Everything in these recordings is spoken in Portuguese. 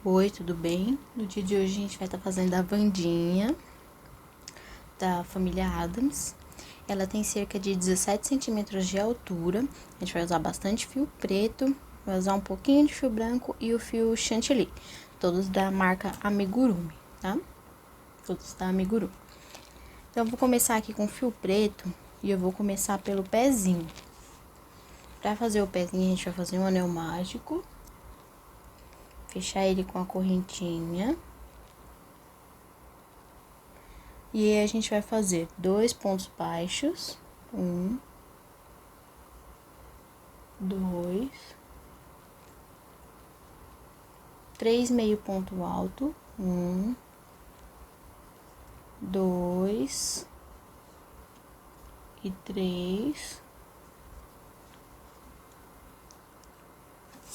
Oi, tudo bem? No dia de hoje a gente vai estar fazendo a Wandinha da família Addams. Ela tem cerca de 17 centímetros de altura. A gente vai usar bastante fio preto, vai usar um pouquinho de fio branco e o fio chantilly. Todos da marca Amigurumi, tá? Todos da Amigurumi. Então, eu vou começar aqui com fio preto e eu vou começar pelo pezinho. Pra fazer o pezinho, a gente vai fazer um anel mágico. Fechar ele com a correntinha. E aí, a gente vai fazer 2 pontos baixos. 1, 2, 3 meio ponto alto. 1, 2 e 3.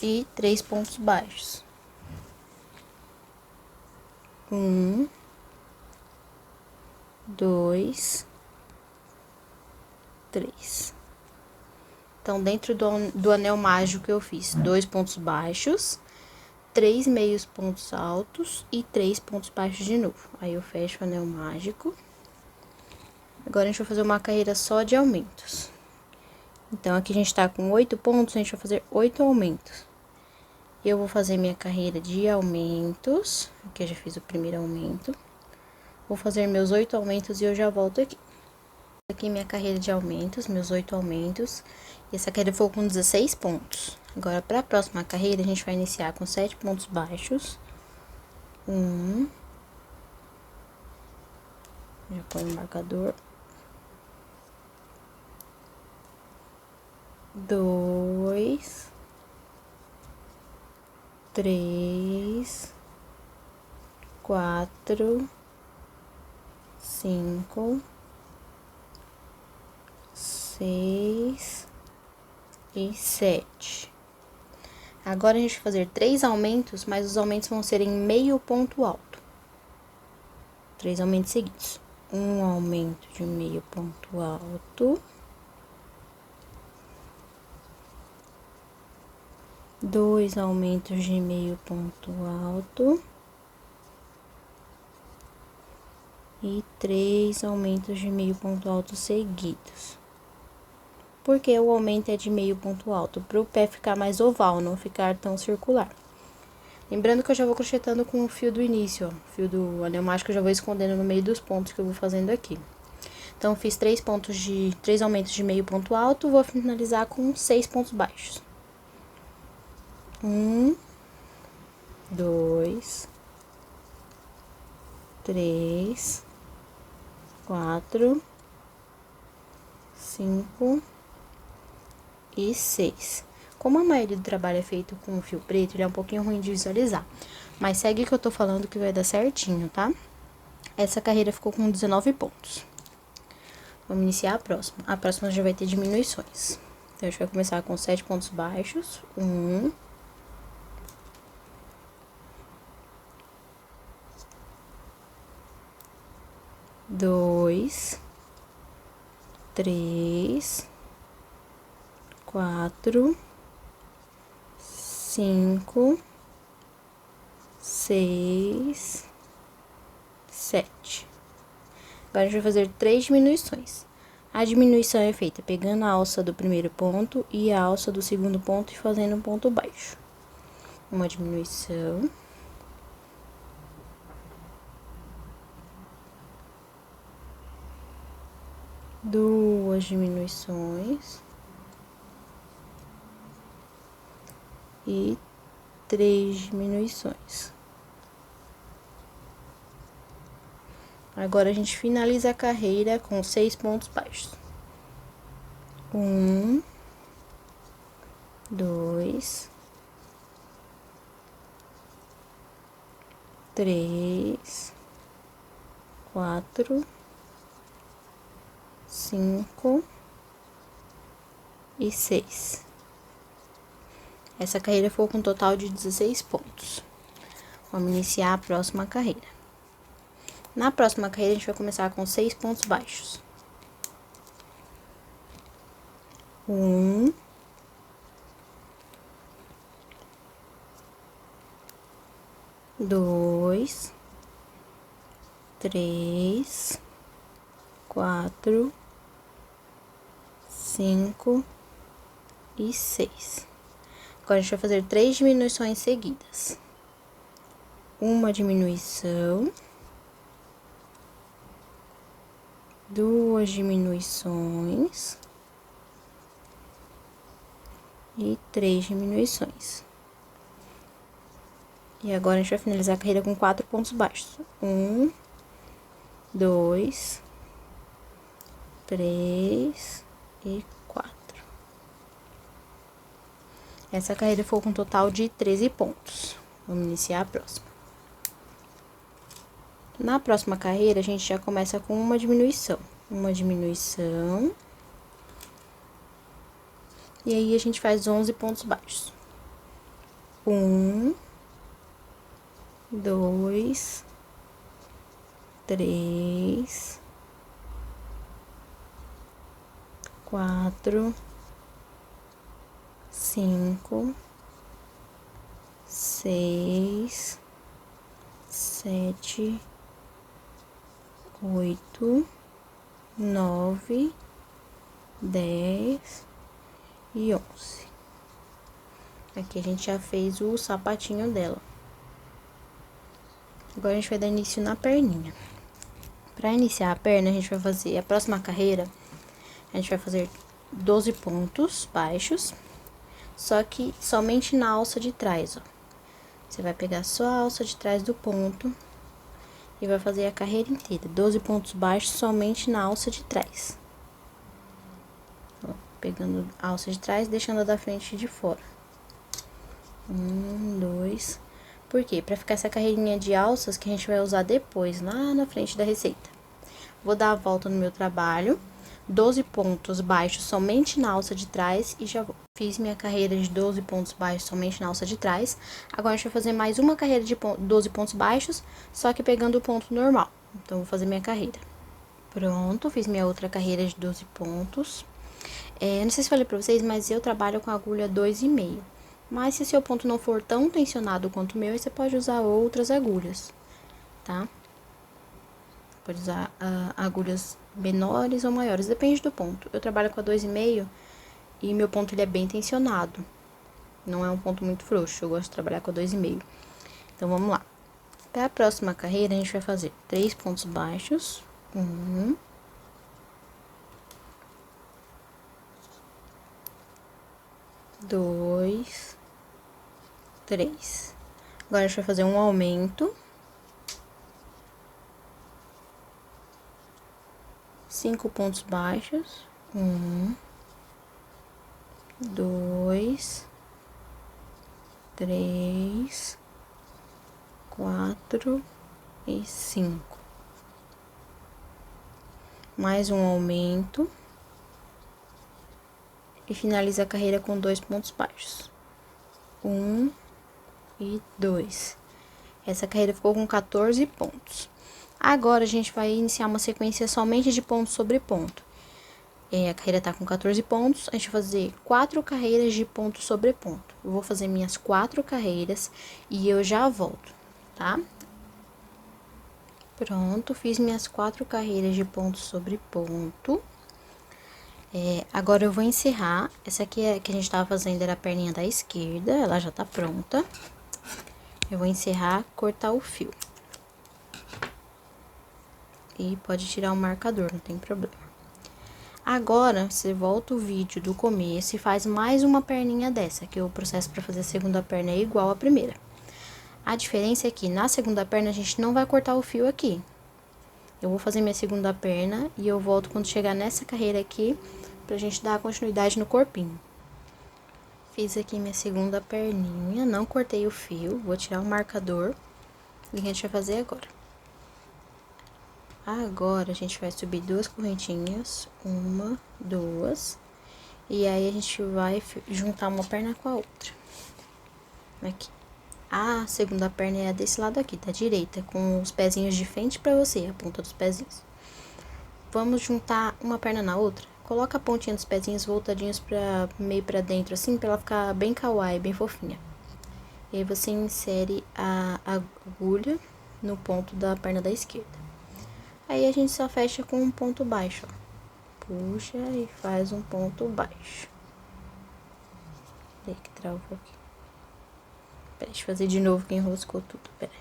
E 3 pontos baixos. 1, 2, 3. Então, dentro do anel mágico eu fiz 2 pontos baixos, 3 meios pontos altos e 3 pontos baixos de novo. Aí, eu fecho o anel mágico. Agora, a gente vai fazer uma carreira só de aumentos. Então, aqui a gente tá com 8 pontos, a gente vai fazer 8 aumentos. Eu vou fazer minha carreira de aumentos. Aqui eu já fiz o primeiro aumento. Vou fazer meus 8 aumentos e eu já volto aqui. Aqui minha carreira de aumentos, meus 8 aumentos. E essa carreira foi com 16 pontos. Agora, para a próxima carreira, a gente vai iniciar com 7 pontos baixos. 1. Já põe o marcador. 2. 3. 4. 5. 6 e 7. Agora, a gente vai fazer 3 aumentos, mas os aumentos vão ser em meio ponto alto. 3 aumentos seguidos. Um aumento de meio ponto alto. 2 aumentos de meio ponto alto. E 3 aumentos de meio ponto alto seguidos. Porque o aumento é de meio ponto alto, para o pé ficar mais oval, não ficar tão circular. Lembrando que eu já vou crochetando com o fio do início, ó. O fio do anel mágico eu já vou escondendo no meio dos pontos que eu vou fazendo aqui. Então, fiz 3 aumentos de meio ponto alto, vou finalizar com 6 pontos baixos. 1, 2, 3, 4, 5 e 6. Como a maioria do trabalho é feito com fio preto, ele é um pouquinho ruim de visualizar. Mas segue o que eu tô falando que vai dar certinho, tá? Essa carreira ficou com 19 pontos. Vamos iniciar a próxima. A próxima já vai ter diminuições. Então, a gente vai começar com 7 pontos baixos. 1. 2, 3, 4, 5, 6, 7. Agora, a gente vai fazer 3 diminuições. A diminuição é feita pegando a alça do primeiro ponto e a alça do segundo ponto e fazendo um ponto baixo. Uma diminuição. Duas diminuições. E 3 diminuições. Agora, a gente finaliza a carreira com 6 pontos baixos. 1, 2, 3, 4, 5 e 6. Essa carreira foi com um total de 16 pontos. Vamos iniciar a próxima carreira. Na próxima carreira, a gente vai começar com 6 pontos baixos. 1, 2, 2, 3, 4, 5 e 6. Agora, a gente vai fazer 3 diminuições seguidas. Uma diminuição, 2 diminuições e 3 diminuições. E agora, a gente vai finalizar a carreira com 4 pontos baixos. 1, 2, 3 e 4. Essa carreira ficou com um total de 13 pontos. Vamos iniciar a próxima. Na próxima carreira, a gente já começa com uma diminuição. Uma diminuição. E aí, a gente faz 11 pontos baixos. 1, 2, 3, 4, 5, 6, 7, 8, 9, 10 e 11. Aqui a gente já fez o sapatinho dela. Agora, a gente vai dar início na perninha. Para iniciar a perna, a gente vai fazer a próxima carreira, a gente vai fazer 12 pontos baixos, só que somente na alça de trás, ó. Você vai pegar só a alça de trás do ponto e vai fazer a carreira inteira. 12 pontos baixos somente na alça de trás. Ó, pegando a alça de trás, deixando a da frente de fora. 1, 2... Por quê? Pra ficar essa carreirinha de alças que a gente vai usar depois, lá na frente da receita. Vou dar a volta no meu trabalho, 12 pontos baixos somente na alça de trás e já vou. Fiz minha carreira de 12 pontos baixos somente na alça de trás. Agora, a gente vai fazer mais uma carreira de 12 pontos baixos, só que pegando o ponto normal. Então, vou fazer minha carreira. Pronto, fiz minha outra carreira de 12 pontos. Não sei se falei pra vocês, mas eu trabalho com a agulha 2,5. Mas se seu ponto não for tão tensionado quanto o meu, você pode usar outras agulhas, tá? Pode usar agulhas menores ou maiores, depende do ponto. Eu trabalho com a 2,5 e meu ponto ele é bem tensionado. Não é um ponto muito frouxo, eu gosto de trabalhar com a 2,5. Então, vamos lá. Para a próxima carreira, a gente vai fazer 3 pontos baixos. 1, 2, 3. Agora, a gente vai fazer um aumento. 5 pontos baixos. 1, 2, 3, 4 e 5. Mais um aumento. E finaliza a carreira com 2 pontos baixos. 1 e 2. Essa carreira ficou com 14 pontos. Agora, a gente vai iniciar uma sequência somente de ponto sobre ponto. A carreira tá com 14 pontos, a gente vai fazer 4 carreiras de ponto sobre ponto. Eu vou fazer minhas 4 carreiras e eu já volto, tá? Pronto, fiz minhas 4 carreiras de ponto sobre ponto. Agora, eu vou encerrar. Essa aqui que a gente tava fazendo era a perninha da esquerda, ela já tá pronta. Eu vou encerrar, cortar o fio. E pode tirar o marcador, não tem problema. Agora, você volta o vídeo do começo e faz mais uma perninha dessa, que o processo para fazer a segunda perna é igual à primeira. A diferença é que na segunda perna a gente não vai cortar o fio aqui. Eu vou fazer minha segunda perna e eu volto quando chegar nessa carreira aqui, pra gente dar continuidade no corpinho. Fiz aqui minha segunda perninha, não cortei o fio, vou tirar o marcador. E o que a gente vai fazer agora? Agora, a gente vai subir 2 correntinhas, 1, 2, e aí a gente vai juntar uma perna com a outra. Aqui. A segunda perna é desse lado aqui, da direita, com os pezinhos de frente pra você, a ponta dos pezinhos. Vamos juntar uma perna na outra. Coloca a pontinha dos pezinhos voltadinhos meio pra dentro, assim, pra ela ficar bem kawaii, bem fofinha. E aí, você insere a agulha no ponto da perna da esquerda. Aí, a gente só fecha com um ponto baixo, ó. Puxa e faz um ponto baixo. Peraí que travou aqui. Peraí, deixa eu fazer de novo que enroscou tudo, peraí.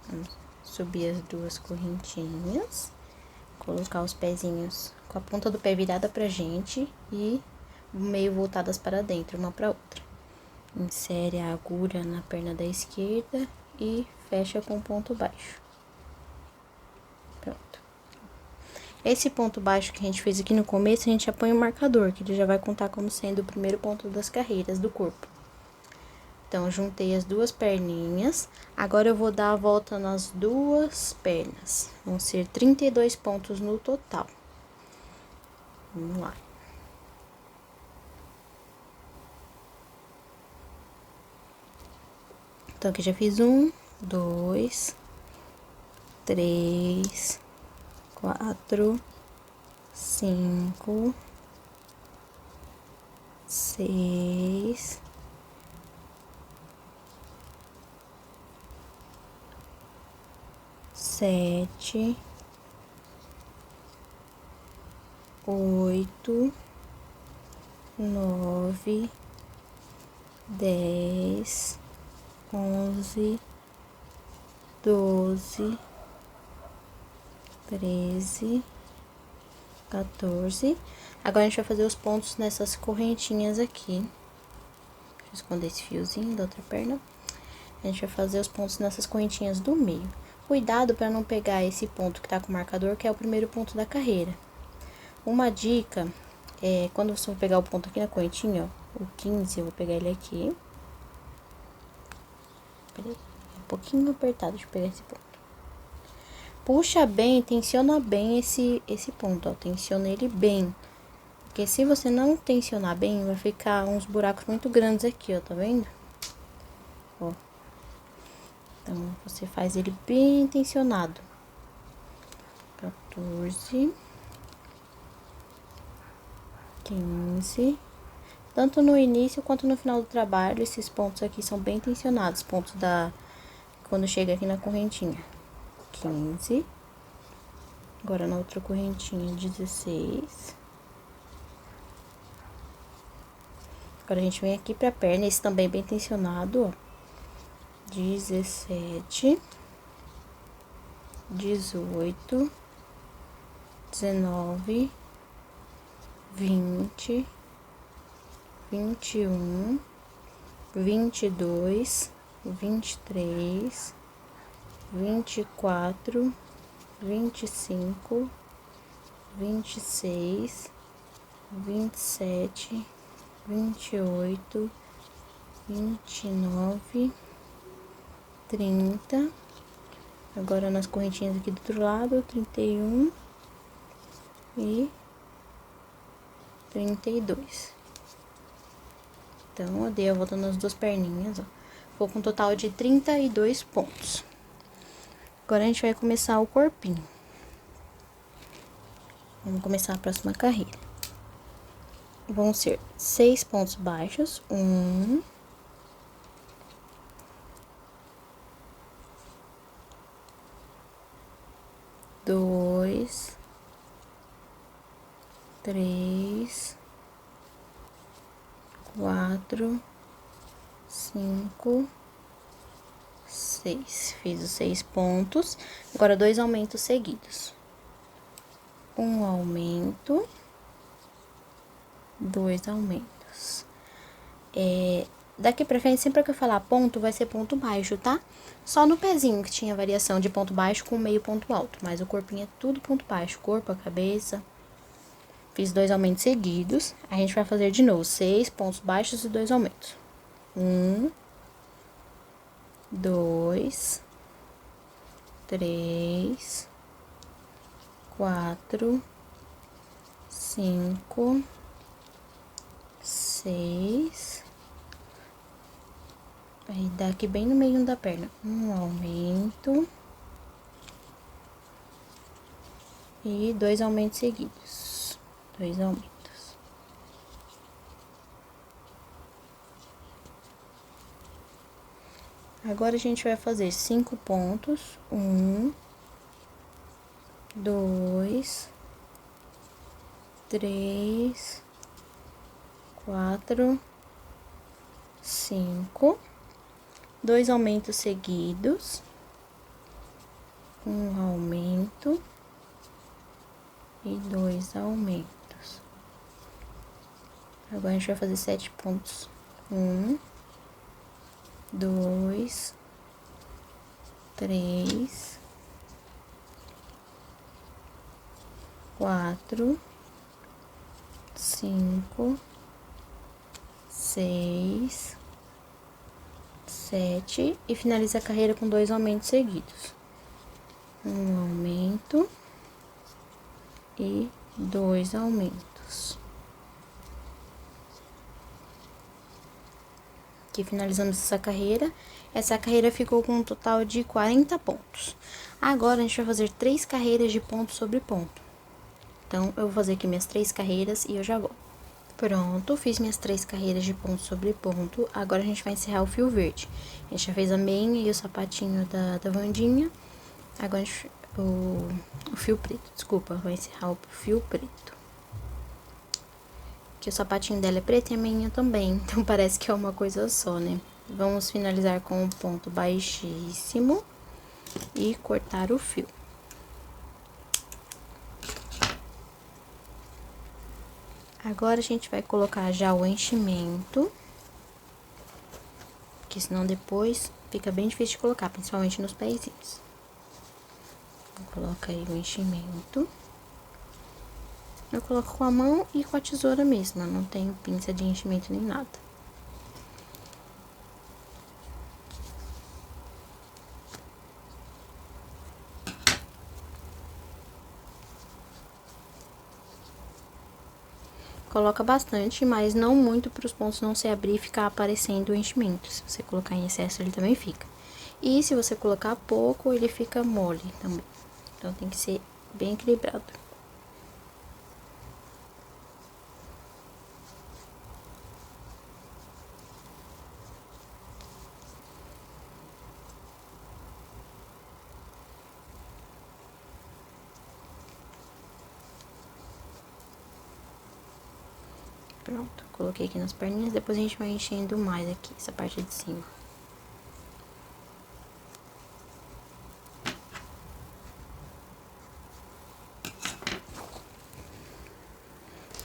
Vamos subir as duas correntinhas. Colocar os pezinhos com a ponta do pé virada pra gente e meio voltadas para dentro, uma pra outra. Insere a agulha na perna da esquerda e fecha com ponto baixo. Pronto. Esse ponto baixo que a gente fez aqui no começo, a gente já põe o marcador, que ele já vai contar como sendo o primeiro ponto das carreiras do corpo. Então, juntei as duas perninhas. Agora, eu vou dar a volta nas duas pernas. Vão ser 32 pontos no total. Vamos lá. Então, aqui já fiz 1, 2, 3, 4, 5, 6, 7, 8, 9, 10, 11, 12, 13, 14. Agora, a gente vai fazer os pontos nessas correntinhas aqui. Deixa eu esconder esse fiozinho da outra perna. A gente vai fazer os pontos nessas correntinhas do meio. Cuidado para não pegar esse ponto que tá com o marcador, que é o primeiro ponto da carreira. Uma dica é, quando você for pegar o ponto aqui na correntinha, ó, o 15, eu vou pegar ele aqui. Peraí, é um pouquinho apertado, deixa eu pegar esse ponto. Puxa bem, tensiona bem esse ponto, ó, tensiona ele bem. Porque se você não tensionar bem, vai ficar uns buracos muito grandes aqui, ó, tá vendo? Ó. Então, você faz ele bem tensionado. 14, 15. Tanto no início quanto no final do trabalho, esses pontos aqui são bem tensionados. Pontos da... quando chega aqui na correntinha. 15. Agora, na outra correntinha, 16. Agora, a gente vem aqui pra perna, esse também bem tensionado, ó. 17, 18, 19, 20, 21, 22, 23, 24, 25, 26, 27, 28, 29, 30. Agora, nas correntinhas aqui do outro lado, 31 e 32. Então, eu dei a volta nas duas perninhas, ó. Ficou com um total de 32 pontos. Agora, a gente vai começar o corpinho. Vamos começar a próxima carreira. Vão ser 6 pontos baixos. 1, 2, 3, 4, 5, 6. Fiz os 6 pontos. Agora, 2 aumentos seguidos. Um aumento, 2 aumentos. Daqui pra frente, sempre que eu falar ponto, vai ser ponto baixo, tá? Só no pezinho que tinha variação de ponto baixo com meio ponto alto. Mas o corpinho é tudo ponto baixo. Corpo, a cabeça. Fiz 2 aumentos seguidos. A gente vai fazer de novo 6 pontos baixos e 2 aumentos. 1, 2, 3, 4, 5, 6. Aí, dá aqui bem no meio da perna. Um aumento. e 2 aumentos seguidos. 2 aumentos. Agora, a gente vai fazer 5 pontos. 1, 2, 3, 4, 5. 2 aumentos seguidos. Um aumento e 2 aumentos. Agora, a gente vai fazer 7 pontos. 1, 2, 3, 4, 5, 6, 7 e finaliza a carreira com 2 aumentos seguidos. Um aumento e 2 aumentos. Aqui finalizamos essa carreira. Essa carreira ficou com um total de 40 pontos. Agora, a gente vai fazer 3 carreiras de ponto sobre ponto. Então, eu vou fazer aqui minhas 3 carreiras e eu já volto. Pronto, fiz minhas 3 carreiras de ponto sobre ponto. Agora, a gente vai encerrar o fio verde. A gente já fez a meia e o sapatinho da Wandinha. Agora, o fio preto, desculpa, vai encerrar o fio preto. Que o sapatinho dela é preto e a minha também, então parece que é uma coisa só, né? Vamos finalizar com um ponto baixíssimo e cortar o fio. Agora, a gente vai colocar já o enchimento, porque senão depois fica bem difícil de colocar, principalmente nos pezinhos. Coloca aí o enchimento. Eu coloco com a mão e com a tesoura mesmo, eu não tenho pinça de enchimento nem nada. Coloca bastante, mas não muito para os pontos não se abrir e ficar aparecendo o enchimento. Se você colocar em excesso, ele também fica. E se você colocar pouco, ele fica mole também. Então, tem que ser bem equilibrado. Pronto, coloquei aqui nas perninhas, depois a gente vai enchendo mais aqui, essa parte de cima.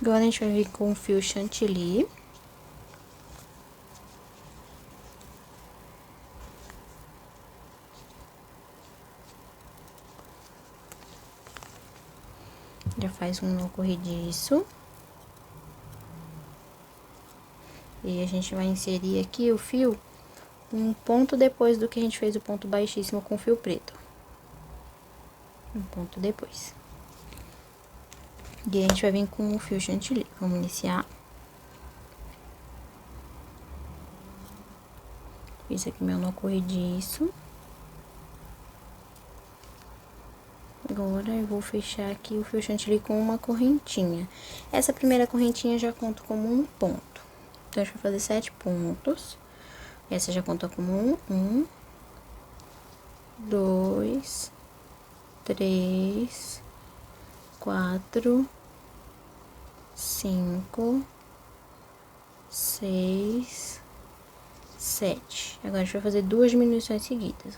Agora, a gente vai vir com o fio chantilly. Já faz um nó corrediço. E a gente vai inserir aqui o fio um ponto depois do que a gente fez o ponto baixíssimo com o fio preto. Um ponto depois. E aí, a gente vai vir com o fio chantilly. Vamos iniciar. Fiz aqui meu nó corrediço. Agora, eu vou fechar aqui o fio chantilly com uma correntinha. Essa primeira correntinha já conta como um ponto. Então, a gente vai fazer 7 pontos. Essa já conta como 1, 2, 3, 4, 5, 6, 7. Agora, a gente vai fazer 2 diminuições seguidas.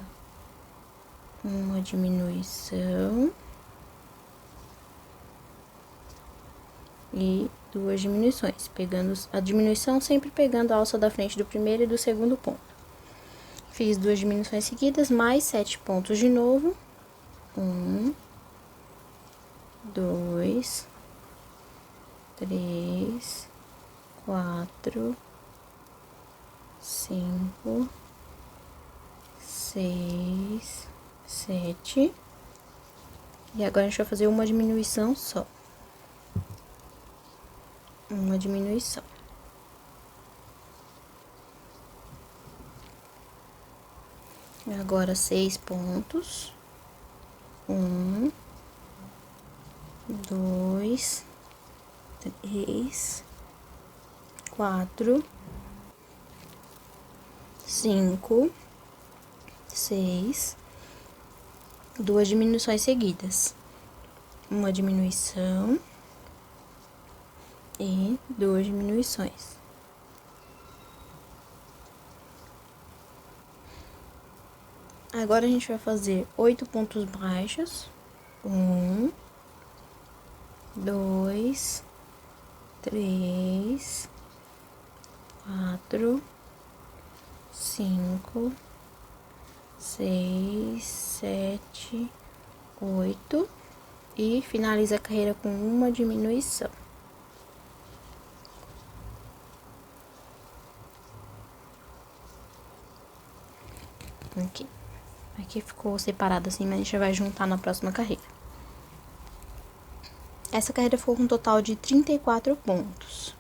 Uma diminuição e 2 diminuições, pegando a diminuição sempre pegando a alça da frente do primeiro e do segundo ponto. Fiz 2 diminuições seguidas, mais 7 pontos de novo. 1, 2, 3, 4, 5, 6, 7. E agora, a gente vai fazer uma diminuição só. Uma diminuição. Agora, 6 pontos. 1, 2, 3, 4, 5, 6, duas diminuições seguidas. Uma diminuição e duas diminuições. Agora a gente vai fazer 8 pontos baixos. 1, 2, 3, 4, 5, 6, 7, 8 e finaliza a carreira com uma diminuição. Aqui ficou separado assim, mas a gente vai juntar na próxima carreira. Essa carreira ficou com um total de 34 pontos.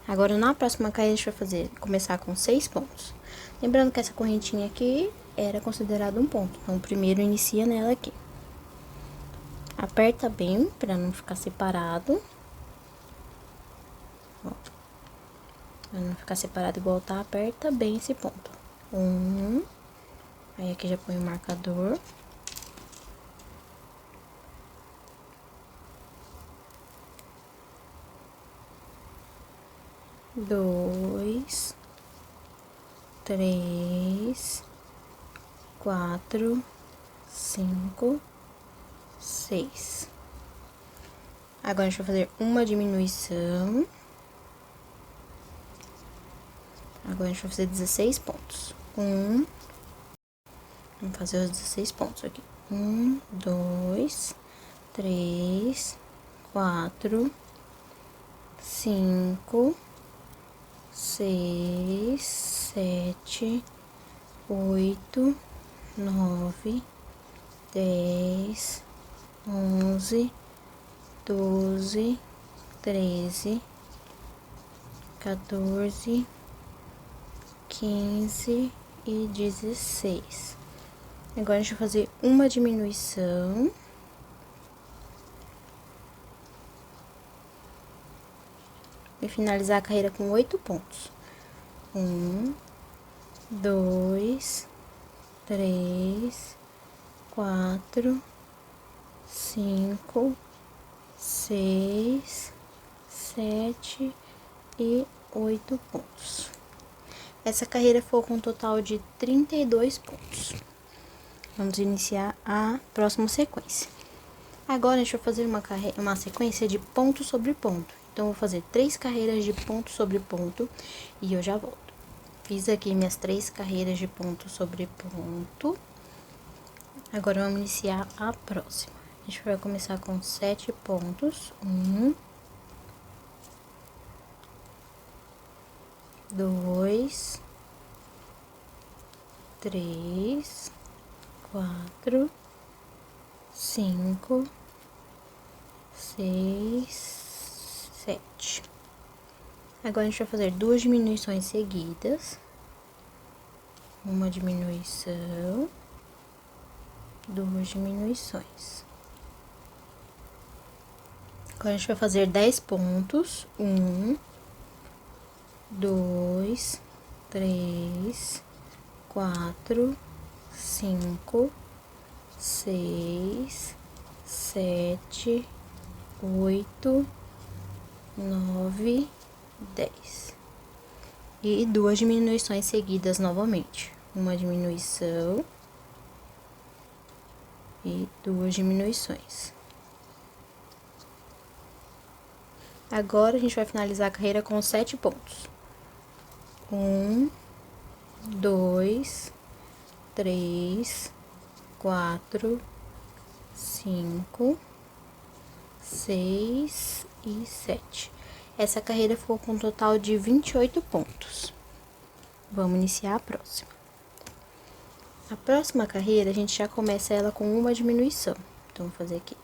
Agora, na próxima carreira, a gente vai começar com 6 pontos. Lembrando que essa correntinha aqui era considerada um ponto. Então, o primeiro inicia nela aqui. Aperta bem, pra não ficar separado. Ó. Pra não ficar separado igual tá, aperta bem esse ponto. 1. Aí, aqui já põe o marcador. 2, 3, 4, 5, 6. Agora, a gente vai fazer uma diminuição. Agora, a gente vai fazer 16 pontos. Vamos fazer os 16 pontos aqui. 1, 2, 3, 4, 5, 6, 7, 8, 9, 10, 11, 12, 13, 14, 15 e 16. Agora, a gente vai fazer uma diminuição. E finalizar a carreira com 8 pontos. 1, 2, 3, 4, 5, 6, 7 e 8 pontos. Essa carreira foi com um total de 32 pontos. Vamos iniciar a próxima sequência. Agora, a gente vai fazer uma sequência de ponto sobre ponto. Então, eu vou fazer 3 carreiras de ponto sobre ponto e eu já volto. Fiz aqui minhas 3 carreiras de ponto sobre ponto. Agora, vamos iniciar a próxima. A gente vai começar com 7 pontos. 1, 2, 3, 4, 5, 6, 7. Agora, a gente vai fazer 2 diminuições seguidas. Uma diminuição, 2 diminuições. Agora, a gente vai fazer 10 pontos. 1, 2, 3, 4, 5, 6, 7, 8, 9, 10. E 2 diminuições seguidas novamente. Uma diminuição e 2 diminuições. Agora, a gente vai finalizar a carreira com 7 pontos. 1, 2, 3, 4, 5, 6 e 7. Essa carreira ficou com um total de 28 pontos. Vamos iniciar a próxima. A próxima carreira, a gente já começa ela com uma diminuição. Então, vou fazer aqui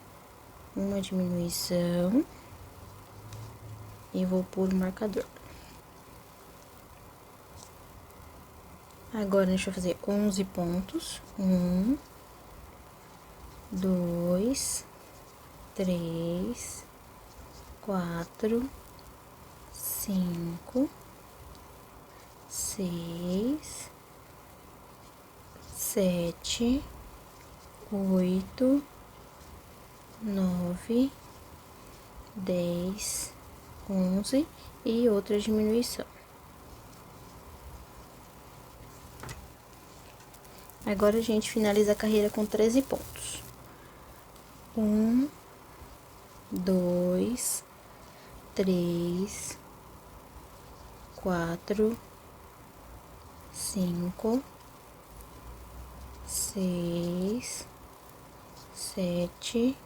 uma diminuição e vou pôr o marcador. Agora, a gente vai fazer 11 pontos. 1, 2, 3, 4, 5, 6, 7, 8, 9, 10, 11 e outra diminuição. Agora, a gente finaliza a carreira com 13 pontos. 1, 2, 3, 4, 5, 6, 7,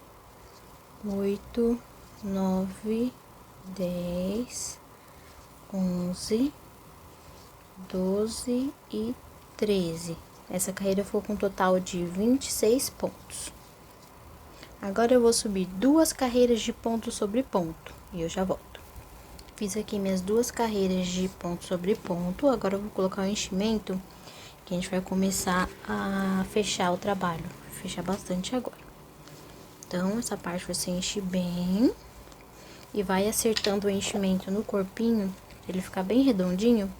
8, 9, 10, 11, 12 e 13. Essa carreira ficou com um total de 26 pontos. Agora, eu vou subir 2 carreiras de ponto sobre ponto e eu já volto. Fiz aqui minhas 2 carreiras de ponto sobre ponto. Agora, eu vou colocar o enchimento que a gente vai começar a fechar o trabalho. Vou fechar bastante agora. Então, essa parte você enche bem e vai acertando o enchimento no corpinho, pra ele ficar bem redondinho.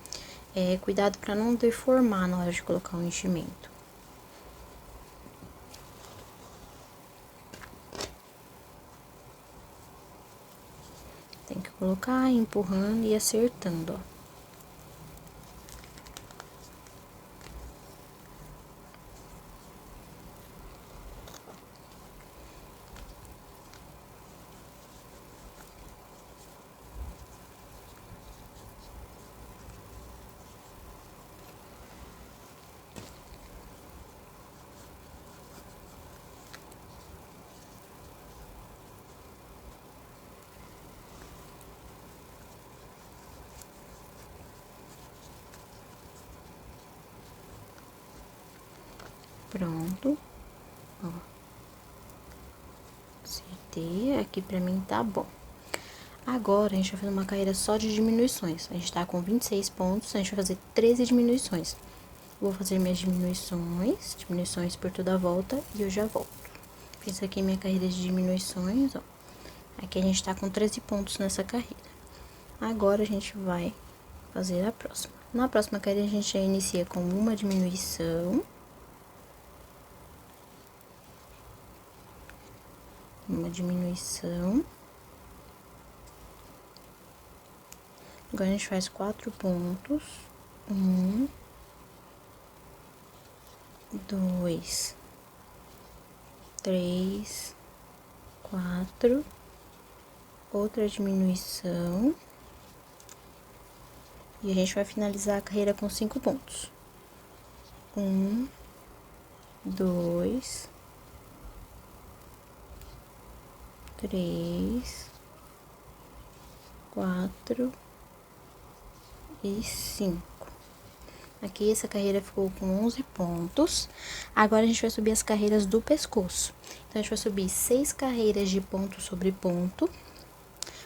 Cuidado para não deformar na hora de colocar o enchimento. Tem que colocar empurrando e acertando, ó. Pronto, ó. Acertei, aqui pra mim tá bom. Agora, a gente vai fazer uma carreira só de diminuições. A gente tá com 26 pontos, a gente vai fazer 13 diminuições. Vou fazer minhas diminuições por toda a volta e eu já volto. Fiz aqui minha carreira de diminuições, ó. Aqui a gente tá com 13 pontos nessa carreira. Agora, a gente vai fazer a próxima. Na próxima carreira, a gente já inicia com uma diminuição. Uma diminuição. Agora, a gente faz 4 pontos. 1, 2, 3, 4. Outra diminuição. E a gente vai finalizar a carreira com 5 pontos. 1, 2, 3, 4 e 5. Aqui, essa carreira ficou com 11 pontos. Agora, a gente vai subir as carreiras do pescoço. Então, a gente vai subir 6 carreiras de ponto sobre ponto.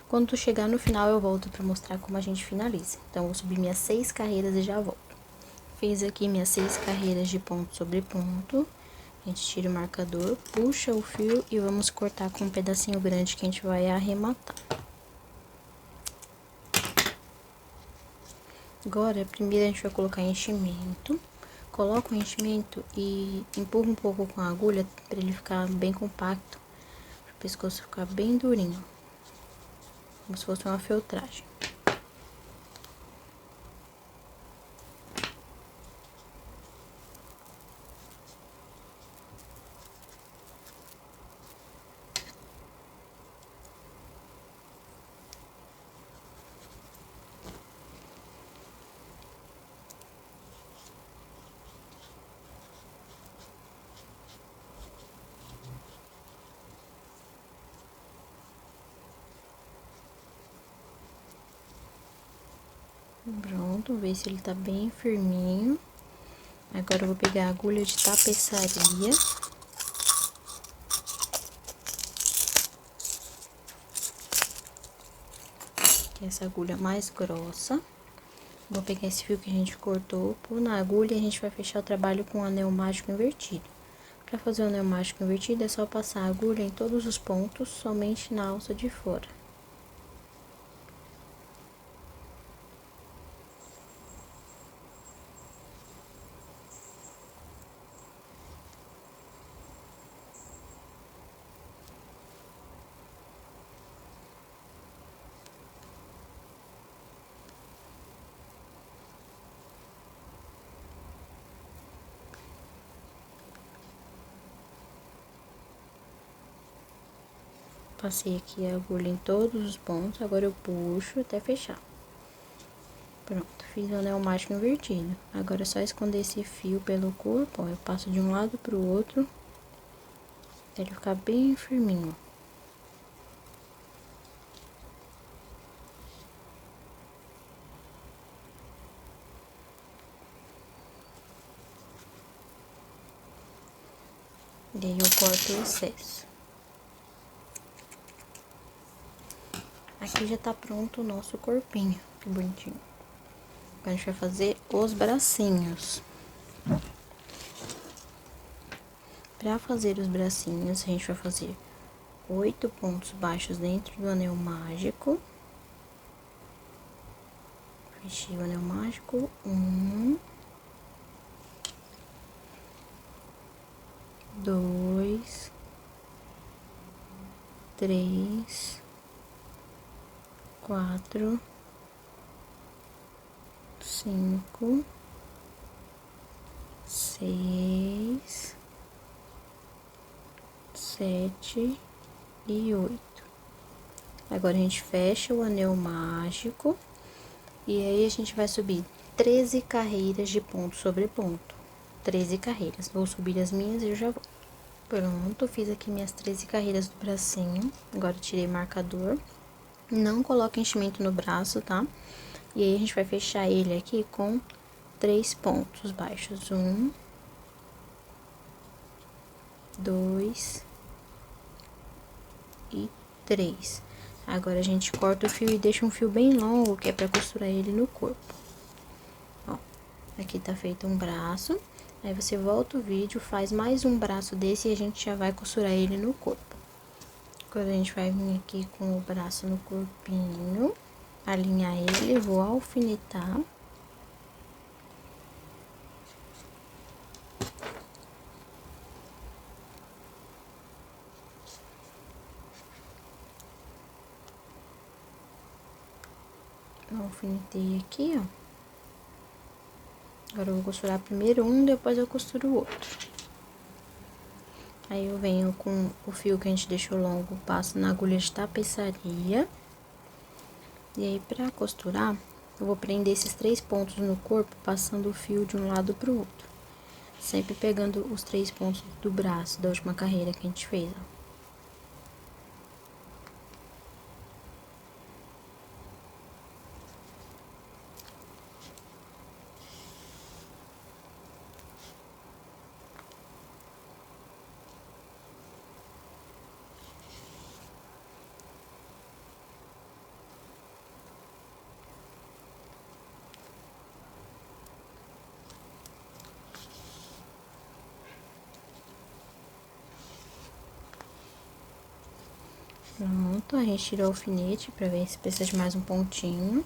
Quando tu chegar no final, eu volto pra mostrar como a gente finaliza. Então, eu vou subir minhas 6 carreiras e já volto. Fiz aqui minhas 6 carreiras de ponto sobre ponto. A gente tira o marcador, puxa o fio e vamos cortar com um pedacinho grande que a gente vai arrematar. Agora, primeiro a gente vai colocar enchimento. Coloca o enchimento e empurra um pouco com a agulha para ele ficar bem compacto, para o pescoço ficar bem durinho, como se fosse uma feltragem. Pronto, ver se ele tá bem firminho. Agora eu vou pegar a agulha de tapeçaria. Que é essa agulha mais grossa. Vou pegar esse fio que a gente cortou, pôr na agulha e a gente vai fechar o trabalho com o anel mágico invertido. Para fazer o anel mágico invertido, é só passar a agulha em todos os pontos, somente na alça de fora. Passei aqui a agulha em todos os pontos, agora eu puxo até fechar. Pronto, fiz o anel mágico invertido. Agora é só esconder esse fio pelo corpo, ó. Eu passo de um lado pro outro, até ele ficar bem firminho. E aí eu corto o excesso. Aqui já tá pronto o nosso corpinho, que bonitinho. Agora a gente vai fazer os bracinhos. Pra fazer os bracinhos, a gente vai fazer 8 pontos baixos dentro do anel mágico. Fechei o anel mágico, 1, 2, 3, 4, 5, 6, 7 e 8. Agora a gente fecha o anel mágico e aí a gente vai subir 13 carreiras de ponto sobre ponto. 13 carreiras. Vou subir as minhas e eu já vou. Pronto, fiz aqui minhas 13 carreiras do bracinho. Agora tirei marcador. Não coloque enchimento no braço, tá? E aí a gente vai fechar ele aqui com 3 pontos baixos. 1, 2 e 3. Agora a gente corta o fio e deixa um fio bem longo, que é pra costurar ele no corpo. Ó, aqui tá feito um braço. Aí você volta o vídeo, faz mais um braço desse e a gente já vai costurar ele no corpo. Agora a gente vai vir aqui com o braço no corpinho, alinhar ele, vou alfinetar. Alfinetei aqui, ó. Agora eu vou costurar primeiro um, depois eu costuro o outro. Aí eu venho com o fio que a gente deixou longo, passo na agulha de tapeçaria. E aí, pra costurar, eu vou prender esses 3 pontos no corpo, passando o fio de um lado pro outro. Sempre pegando os 3 pontos do braço, da última carreira que a gente fez, ó. Pronto, a gente tirou o alfinete pra ver se precisa de mais um pontinho.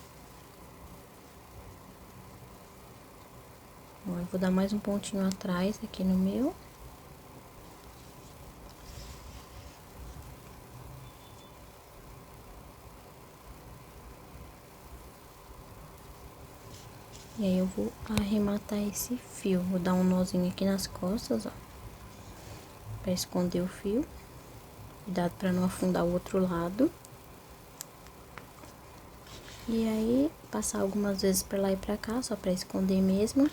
Ó, eu vou dar mais um pontinho atrás aqui no meu. E aí eu vou arrematar esse fio. Vou dar um nozinho aqui nas costas, ó, pra esconder o fio. Cuidado pra não afundar o outro lado. E aí, passar algumas vezes pra lá e pra cá, só pra esconder mesmo.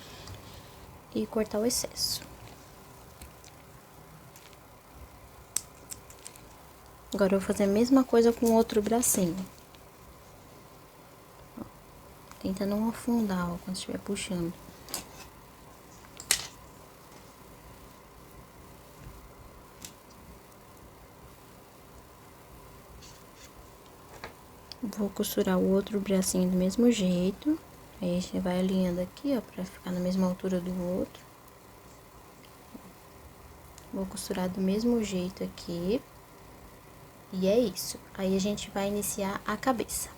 E cortar o excesso. Agora eu vou fazer a mesma coisa com o outro bracinho. Ó, tenta não afundar, ó, quando estiver puxando. Vou costurar o outro bracinho do mesmo jeito. Aí, a gente vai alinhando aqui, ó, pra ficar na mesma altura do outro. Vou costurar do mesmo jeito aqui. E é isso. Aí, a gente vai iniciar a cabeça.